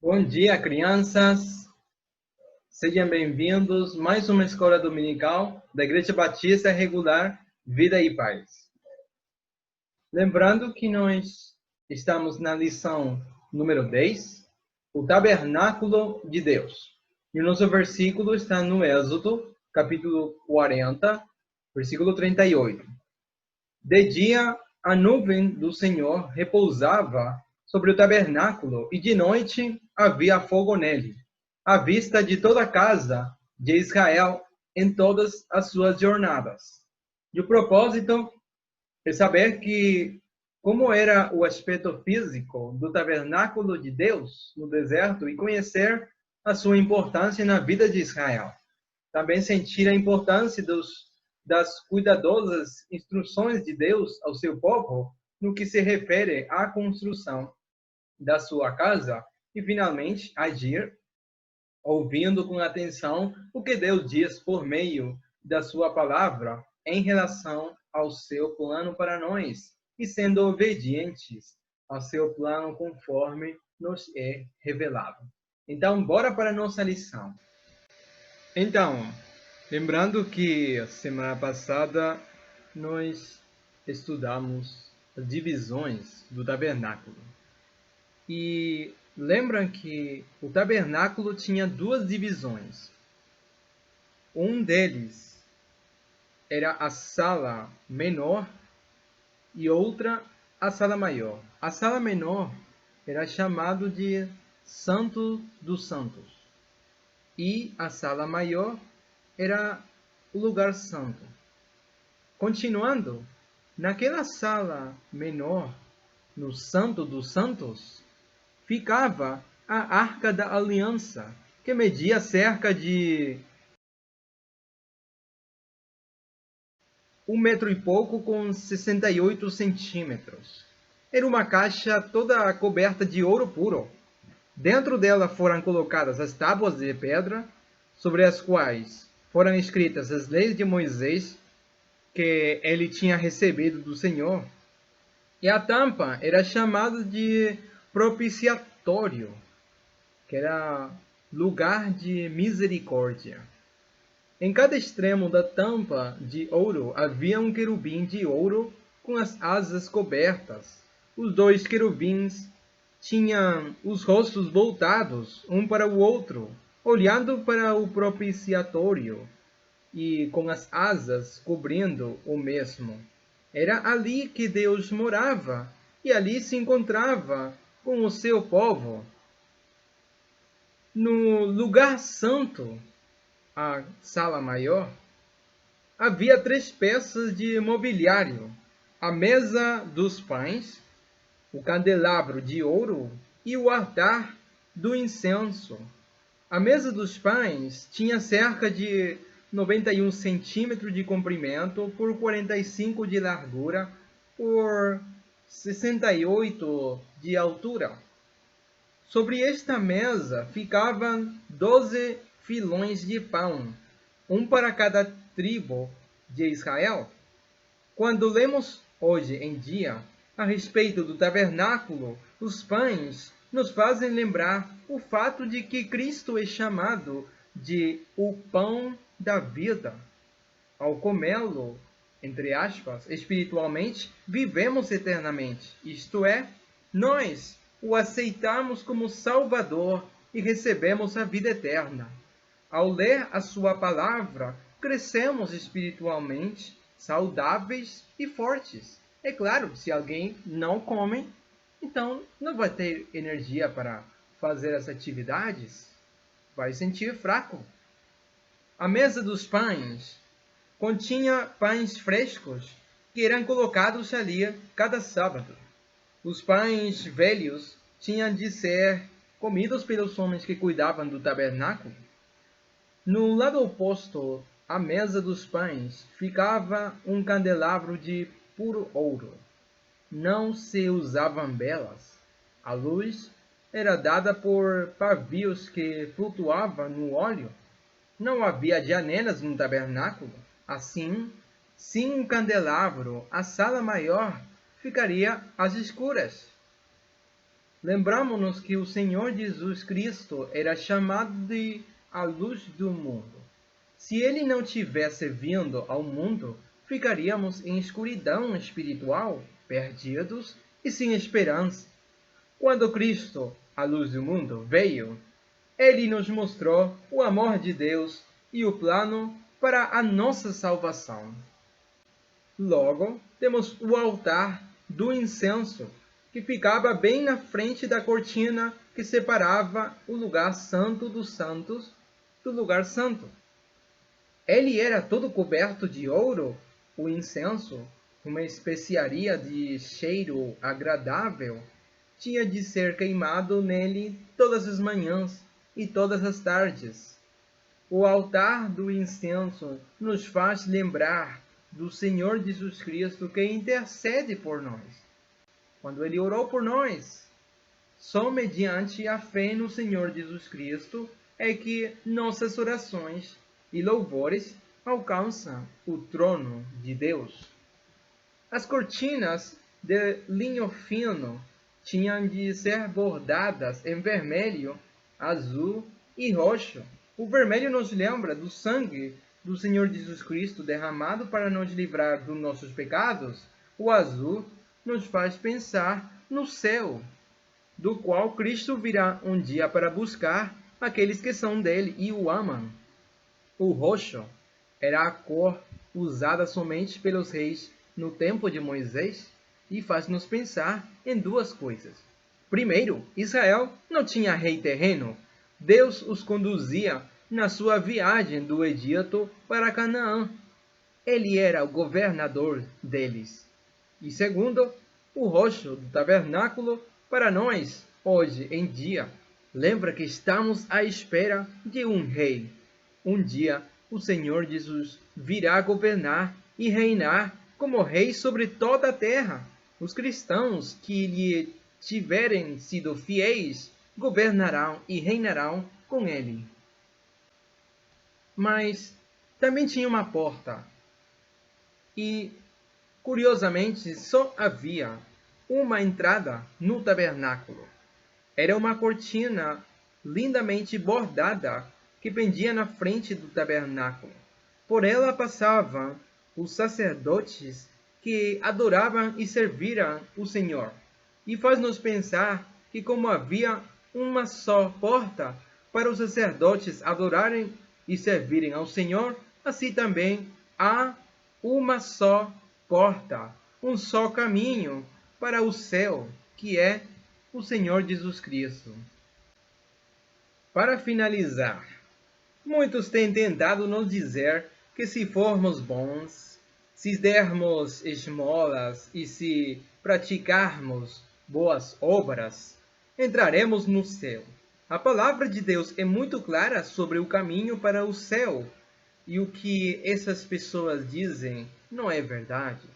Bom dia, crianças. Sejam bem-vindos a mais uma escola dominical da Igreja Batista Regular Vida e Paz. Lembrando que nós estamos na lição número 10, o tabernáculo de Deus. E o nosso versículo está no Êxodo, capítulo 40, versículo 38. De dia, a nuvem do Senhor repousava sobre o tabernáculo, e de noite havia fogo nele, à vista de toda a casa de Israel em todas as suas jornadas. E o propósito é saber como era o aspecto físico do tabernáculo de Deus no deserto e conhecer a sua importância na vida de Israel. Também sentir a importância das cuidadosas instruções de Deus ao seu povo no que se refere à construção da sua casa e, finalmente, agir ouvindo com atenção o que Deus diz por meio da sua palavra em relação ao seu plano para nós e sendo obedientes ao seu plano conforme nos é revelado. Então, bora para a nossa lição. Então, lembrando que semana passada nós estudamos as divisões do tabernáculo. E lembram que o tabernáculo tinha duas divisões. Um deles era a sala menor e outra a sala maior. A sala menor era chamado de Santo dos Santos. E a sala maior era o lugar santo. Continuando, naquela sala menor, no Santo dos Santos, ficava a Arca da Aliança, que media cerca de 1 metro e pouco com 68 centímetros. Era uma caixa toda coberta de ouro puro. Dentro dela foram colocadas as tábuas de pedra, sobre as quais foram escritas as leis de Moisés, que ele tinha recebido do Senhor. E a tampa era chamada de propiciatório, que era lugar de misericórdia. Em cada extremo da tampa de ouro havia um querubim de ouro com as asas cobertas. Os dois querubins tinham os rostos voltados um para o outro, olhando para o propiciatório e com as asas cobrindo o mesmo. Era ali que Deus morava e ali se encontrava com o seu povo. No lugar santo, a sala maior, havia 3 peças de mobiliário: a mesa dos pães, o candelabro de ouro e o altar do incenso. A mesa dos pães tinha cerca de 91 centímetros de comprimento por 45 de largura por 68 de altura. Sobre esta mesa ficavam 12 filões de pão, um para cada tribo de Israel. Quando lemos hoje em dia a respeito do tabernáculo, os pães nos fazem lembrar o fato de que Cristo é chamado de o pão da vida. Ao comê-lo, entre aspas, espiritualmente, vivemos eternamente. Isto é, nós o aceitamos como Salvador e recebemos a vida eterna. Ao ler a sua palavra, crescemos espiritualmente, saudáveis e fortes. É claro, se alguém não come, então não vai ter energia para fazer as atividades, vai sentir fraco. A mesa dos pães continha pães frescos que eram colocados ali cada sábado. Os pães velhos tinham de ser comidos pelos homens que cuidavam do tabernáculo. No lado oposto à mesa dos pães ficava um candelabro de puro ouro. Não se usavam velas. A luz era dada por pavios que flutuavam no óleo. Não havia janelas no tabernáculo. Assim, sem um candelabro, a sala maior ficaria às escuras. lembramos-nos que o Senhor Jesus Cristo era chamado de a luz do mundo. Se ele não tivesse vindo ao mundo, ficaríamos em escuridão espiritual, perdidos e sem esperança. Quando Cristo, a luz do mundo, veio, ele nos mostrou o amor de Deus e o plano para a nossa salvação. Logo, temos o altar do incenso, que ficava bem na frente da cortina que separava o lugar santo dos santos do lugar santo. Ele era todo coberto de ouro, o incenso, uma especiaria de cheiro agradável, tinha de ser queimado nele todas as manhãs e todas as tardes. O altar do incenso nos faz lembrar do Senhor Jesus Cristo que intercede por nós. Quando ele orou por nós, só mediante a fé no Senhor Jesus Cristo é que nossas orações e louvores alcançam o trono de Deus. As cortinas de linho fino tinham de ser bordadas em vermelho, azul e roxo. O vermelho nos lembra do sangue do Senhor Jesus Cristo derramado para nos livrar dos nossos pecados. O azul nos faz pensar no céu, do qual Cristo virá um dia para buscar aqueles que são dele e o amam. O roxo era a cor usada somente pelos reis no tempo de Moisés e faz-nos pensar em duas coisas. Primeiro, Israel não tinha rei terreno. Deus os conduzia na sua viagem do Egito para Canaã. Ele era o governador deles. E segundo, o roxo do tabernáculo para nós, hoje em dia, lembra que estamos à espera de um rei. Um dia, o Senhor Jesus virá governar e reinar como rei sobre toda a terra. Os cristãos que lhe tiverem sido fiéis governarão e reinarão com ele. Mas também tinha uma porta. E, curiosamente, só havia uma entrada no tabernáculo. Era uma cortina lindamente bordada que pendia na frente do tabernáculo. Por ela passavam os sacerdotes que adoravam e serviram o Senhor. E faz-nos pensar que como havia uma só porta para os sacerdotes adorarem e servirem ao Senhor, assim também há uma só porta, um só caminho para o céu, que é o Senhor Jesus Cristo. Para finalizar, muitos têm tentado nos dizer que se formos bons, se dermos esmolas e se praticarmos boas obras, entraremos no céu. A palavra de Deus é muito clara sobre o caminho para o céu, e o que essas pessoas dizem não é verdade.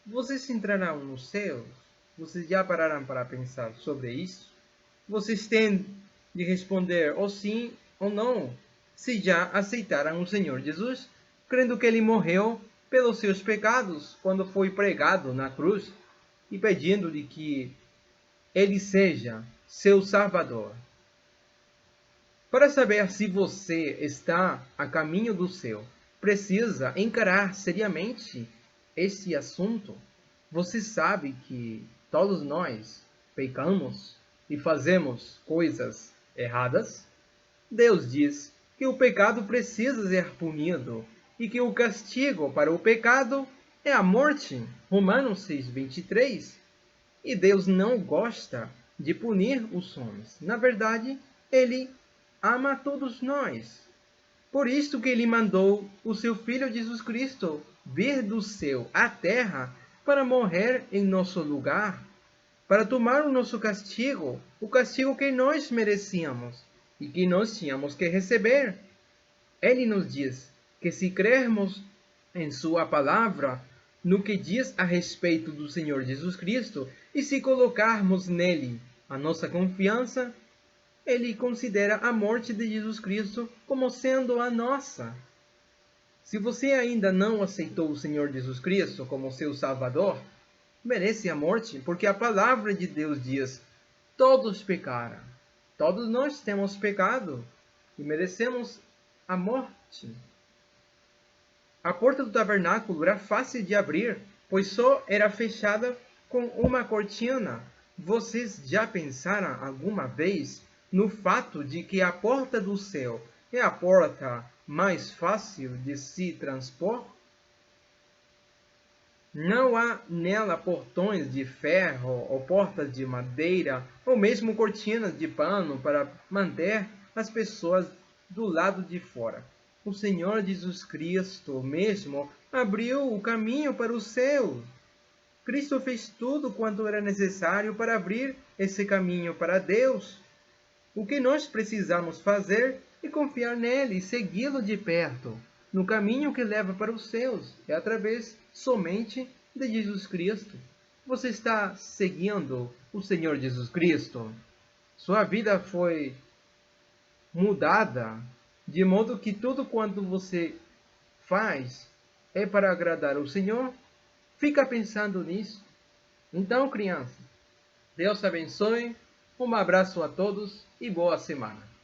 Vocês entrarão no céu? Vocês já pararam para pensar sobre isso? Vocês têm de responder ou sim ou não, se já aceitaram o Senhor Jesus, crendo que ele morreu pelos seus pecados quando foi pregado na cruz e pedindo-lhe que ele seja seu Salvador. Para saber se você está a caminho do céu, precisa encarar seriamente esse assunto. Você sabe que todos nós pecamos e fazemos coisas erradas? Deus diz que o pecado precisa ser punido e que o castigo para o pecado é a morte. Romanos 6:23. E Deus não gosta de punir os homens. Na verdade, ele ama todos nós. Por isso que ele mandou o seu Filho Jesus Cristo vir do céu à terra para morrer em nosso lugar, para tomar o nosso castigo, o castigo que nós merecíamos e que nós tínhamos que receber. Ele nos diz que se crermos em sua palavra, no que diz a respeito do Senhor Jesus Cristo, e se colocarmos nele a nossa confiança, ele considera a morte de Jesus Cristo como sendo a nossa. Se você ainda não aceitou o Senhor Jesus Cristo como seu Salvador, merece a morte, porque a palavra de Deus diz Todos pecaram. Todos nós temos pecado e merecemos a morte. A porta do tabernáculo era fácil de abrir, pois só era fechada com uma cortina. Vocês já pensaram alguma vez no fato de que a porta do céu é a porta mais fácil de se transpor? Não há nela portões de ferro ou portas de madeira ou mesmo cortinas de pano para manter as pessoas do lado de fora. O Senhor Jesus Cristo mesmo abriu o caminho para o céu. Cristo fez tudo quanto era necessário para abrir esse caminho para Deus. O que nós precisamos fazer é confiar nele e segui-lo de perto, no caminho que leva para os céus, é através somente de Jesus Cristo. Você está seguindo o Senhor Jesus Cristo? Sua vida foi mudada, de modo que tudo quanto você faz é para agradar o Senhor? Fica pensando nisso. Então, criança, Deus te abençoe. Um abraço a todos e boa semana.